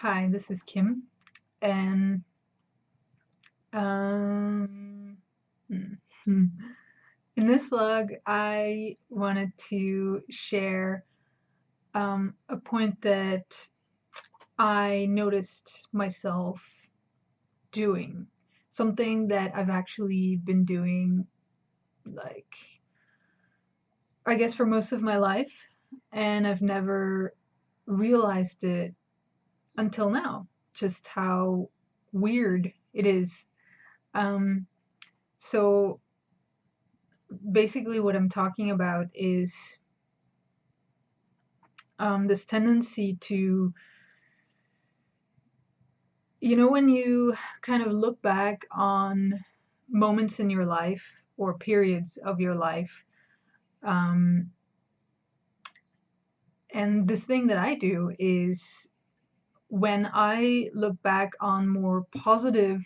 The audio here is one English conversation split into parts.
Hi, this is Kim, and um, hmm, hmm. in this vlog, I wanted to share a point that I noticed myself doing, something that I've actually been doing, like, I guess for most of my life, and I've never realized it until now, just how weird it is. Um, so basically what I'm talking about is this tendency to, when you kind of look back on moments in your life or periods of your life, um, and this thing that I do is when I look back on more positive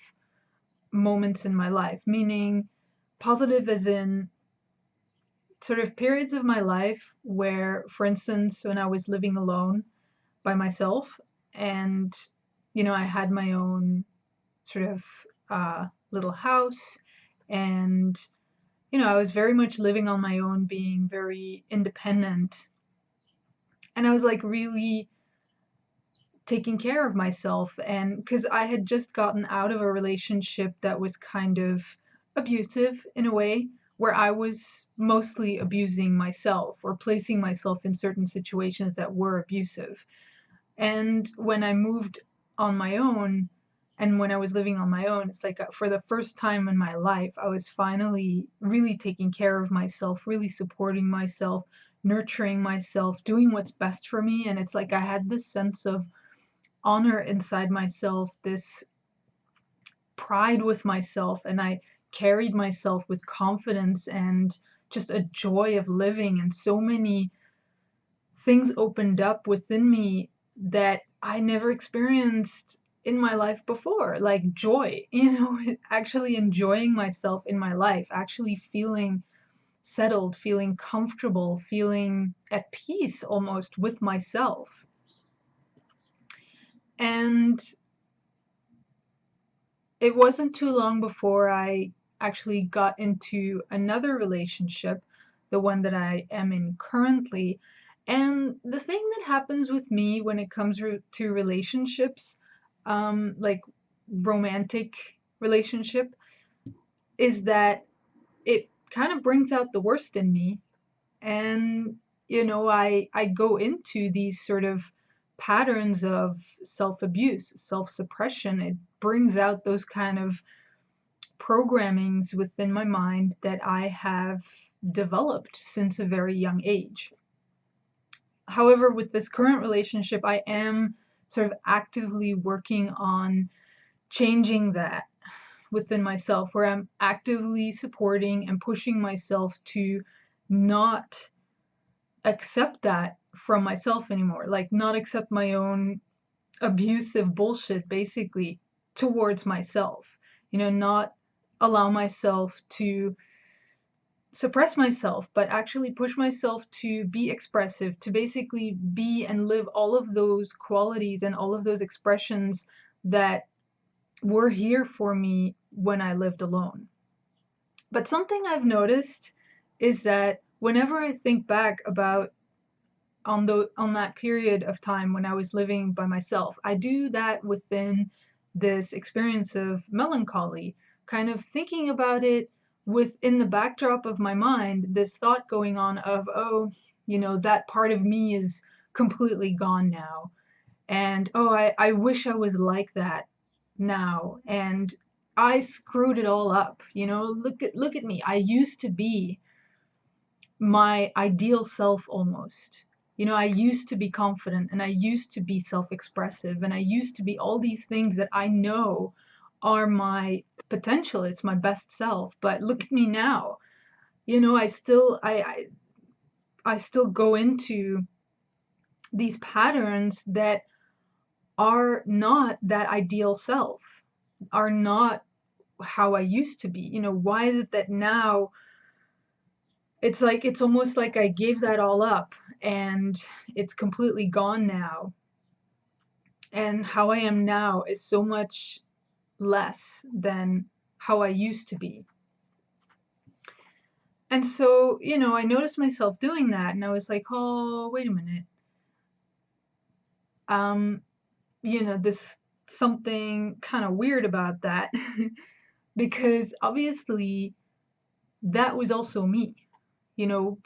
moments in my life, meaning positive as in sort of periods of my life where, for instance, when I was living alone by myself and I had my own sort of little house, and I was very much living on my own, being very independent, and I was like really taking care of myself. And because I had just gotten out of a relationship that was kind of abusive in a way, where I was mostly abusing myself or placing myself in certain situations that were abusive. And when I moved on my own, and when I was living on my own, it's like for the first time in my life, I was finally really taking care of myself, really supporting myself, nurturing myself, doing what's best for me. And it's like I had this sense of honor inside myself, this pride with myself, and I carried myself with confidence and just a joy of living. And so many things opened up within me that I never experienced in my life before, like joy, actually enjoying myself in my life, actually feeling settled, feeling comfortable, feeling at peace almost with myself. And it wasn't too long before I actually got into another relationship, the one that I am in currently. And the thing that happens with me when it comes to relationships, like romantic relationship, is that it kind of brings out the worst in me. And I go into these sort of patterns of self-abuse, self-suppression. It brings out those kind of programmings within my mind that I have developed since a very young age. However, with this current relationship, I am sort of actively working on changing that within myself, where I'm actively supporting and pushing myself to not accept that from myself anymore, like not accept my own abusive bullshit basically towards myself, not allow myself to suppress myself, but actually push myself to be expressive, to basically be and live all of those qualities and all of those expressions that were here for me when I lived alone. But something I've noticed is that whenever I think back about on that period of time when I was living by myself, I do that within this experience of melancholy, kind of thinking about it within the backdrop of my mind, this thought going on of, oh, that part of me is completely gone now. And oh, I wish I was like that now. And I screwed it all up. Look at me. I used to be my ideal self almost. I used to be confident, and I used to be self-expressive, and I used to be all these things that I know are my potential. It's my best self. But look at me now. I still go into these patterns that are not that ideal self, are not how I used to be. Why is it that now it's almost like I gave that all up and it's completely gone now. And how I am now is so much less than how I used to be. And so, I noticed myself doing that and I was like, oh, wait a minute. Um, this something kind of weird about that because obviously that was also me.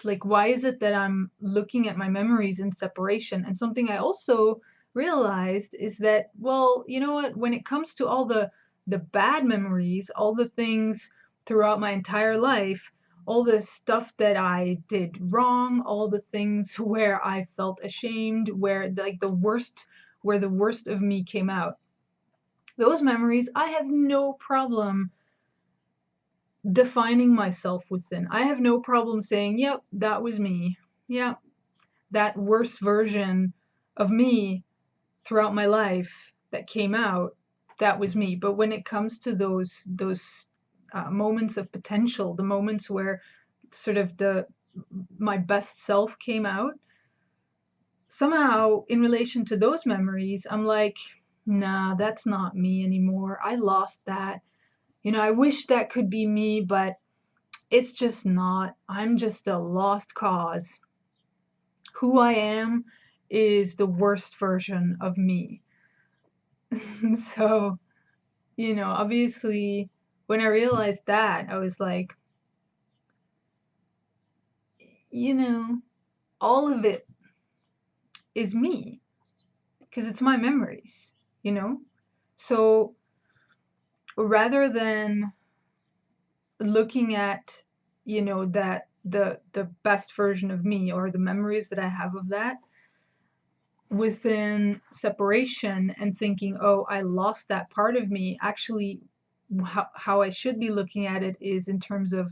Like, why is it that I'm looking at my memories in separation? And something I also realized is that, well, you know what, when it comes to all the bad memories, all the things throughout my entire life, all the stuff that I did wrong, all the things where I felt ashamed, where like where the worst of me came out, those memories, I have no problem defining myself within. I have no problem saying, yep, that was me. Yep, that worst version of me throughout my life that came out, that was me. But when it comes to those moments of potential, the moments where sort of the my best self came out, somehow in relation to those memories, I'm like, nah, that's not me anymore. I lost that. I wish that could be me, but it's just not. I'm just a lost cause. Who I am is the worst version of me. So, obviously, when I realized that, I was like, you know, all of it is me because it's my memories, you know? So rather than looking at, that the best version of me or the memories that I have of that, within separation and thinking, oh, I lost that part of me, actually, how I should be looking at it is in terms of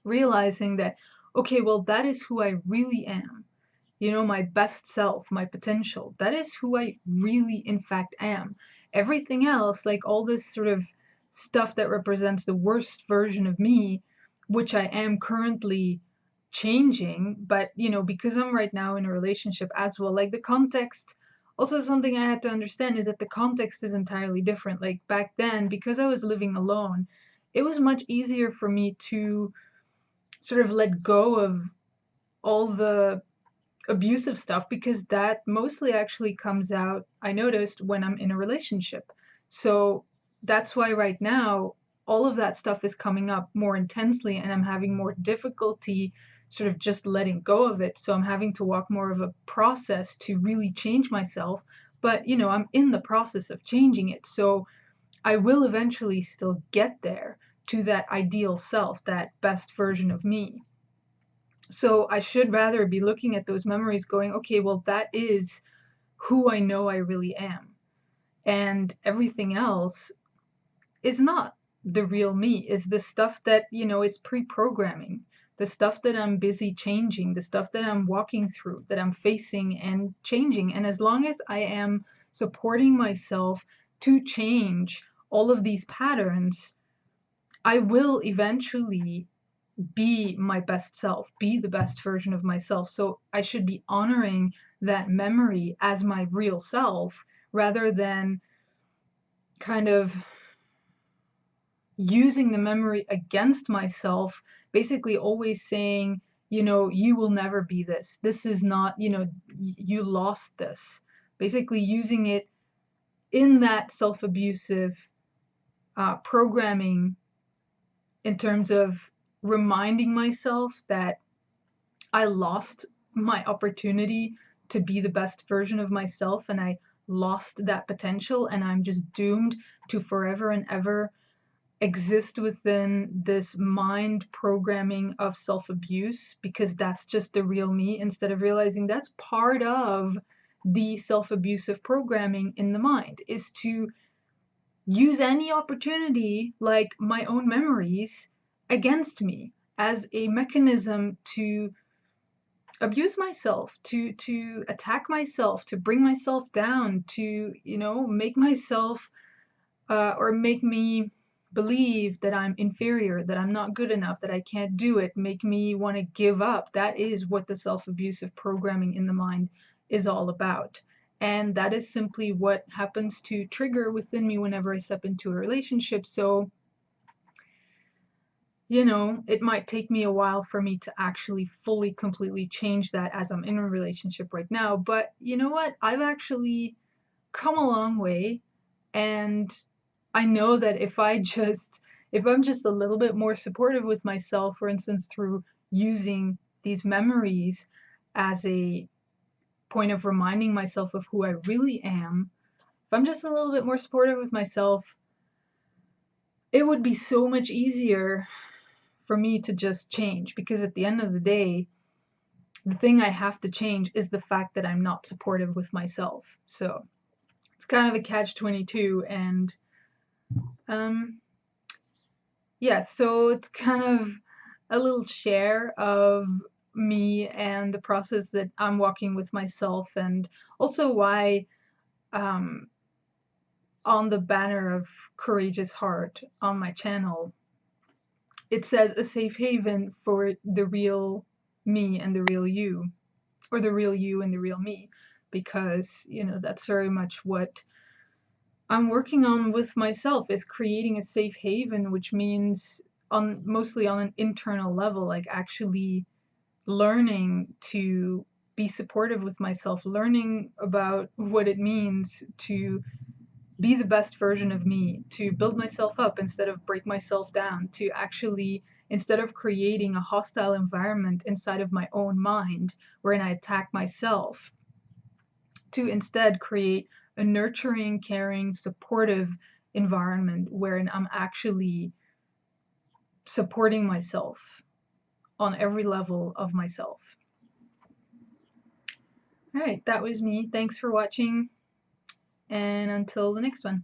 realizing that, okay, well, that is who I really am. My best self, my potential. That is who I really, in fact, am. Everything else, like all this sort of stuff that represents the worst version of me, which I am currently changing, but, because I'm right now in a relationship as well, like the context, also something I had to understand is that the context is entirely different. Like back then, because I was living alone, it was much easier for me to sort of let go of all the abusive stuff because that mostly actually comes out, I noticed, when I'm in a relationship. So that's why right now all of that stuff is coming up more intensely and I'm having more difficulty sort of just letting go of it. So I'm having to walk more of a process to really change myself. But, I'm in the process of changing it. So I will eventually still get there to that ideal self, that best version of me. So I should rather be looking at those memories going, okay, well, that is who I know I really am. And everything else is not the real me, is the stuff that, it's pre-programming, the stuff that I'm busy changing, the stuff that I'm walking through, that I'm facing and changing. And as long as I am supporting myself to change all of these patterns, I will eventually be my best self, be the best version of myself. So I should be honoring that memory as my real self rather than kind of using the memory against myself, basically always saying, you will never be this. This is not, you lost this. Basically using it in that self-abusive programming in terms of reminding myself that I lost my opportunity to be the best version of myself and I lost that potential and I'm just doomed to forever and ever exist within this mind programming of self-abuse because that's just the real me, instead of realizing that's part of the self-abusive programming in the mind, is to use any opportunity, like my own memories, against me as a mechanism to abuse myself, to attack myself, to bring myself down, to, make myself or make me believe that I'm inferior, that I'm not good enough, that I can't do it, make me want to give up. That is what the self-abusive programming in the mind is all about. And that is simply what happens to trigger within me whenever I step into a relationship. So, it might take me a while for me to actually fully, completely change that as I'm in a relationship right now. But you know what? I've actually come a long way. And I know that if I'm just a little bit more supportive with myself, for instance, through using these memories as a point of reminding myself of who I really am, if I'm just a little bit more supportive with myself, it would be so much easier for me to just change, because at the end of the day, the thing I have to change is the fact that I'm not supportive with myself. So it's kind of a catch-22, and um, yeah, so it's kind of a little share of me and the process that I'm walking with myself, and also why um, on the banner of Courageous Heart on my channel, it says a safe haven for the real me and the real you, or the real you and the real me, because, that's very much what I'm working on with myself, is creating a safe haven, which means mostly on an internal level, like actually learning to be supportive with myself, learning about what it means to be the best version of me, to build myself up instead of break myself down, to actually, instead of creating a hostile environment inside of my own mind wherein I attack myself, to instead create a nurturing, caring, supportive environment wherein I'm actually supporting myself on every level of myself. All right, that was me. Thanks for watching, and until the next one.